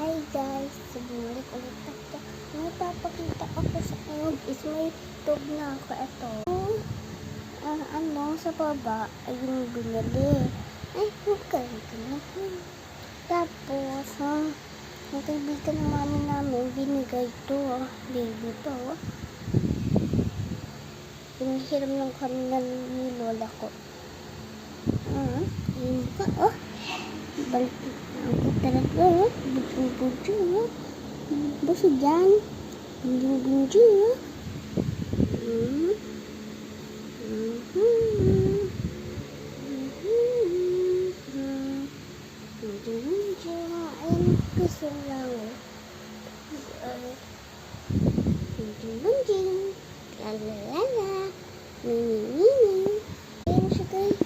Hi guys! So, bumalik ulit ako. May papakita ako sa inyo is may tube na ako. Ito. Sa baba ay yung binili. Ay, magkakalit na. Tapos, yung kaibigan ng mami namin, binigay ito. Baby to. Pinahiram lang kami ni lola ko. Ayun pa, balik ako talaga, bujo-bujo, basta dyan, bujo-bujo, bujo-bujo, ayun, gusto lang, bujo-bujo, lalalala, mini-mini, ayun siya guys,